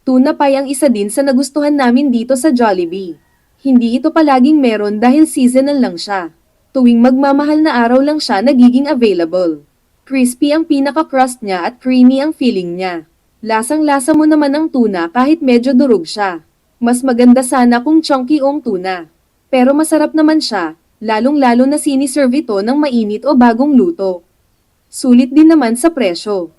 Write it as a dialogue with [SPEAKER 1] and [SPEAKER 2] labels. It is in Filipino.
[SPEAKER 1] Tuna pie ang isa din sa nagustuhan namin dito sa Jollibee. Hindi ito palaging meron dahil seasonal lang siya. Tuwing magmamahal na araw lang siya nagiging available. Crispy ang pinaka-crust niya at creamy ang filling niya. Lasang-lasa mo naman ang tuna kahit medyo durog siya. Mas maganda sana kung chunky ang tuna. Pero masarap naman siya, lalong-lalo na siniserve ito ng mainit o bagong luto. Sulit din naman sa presyo.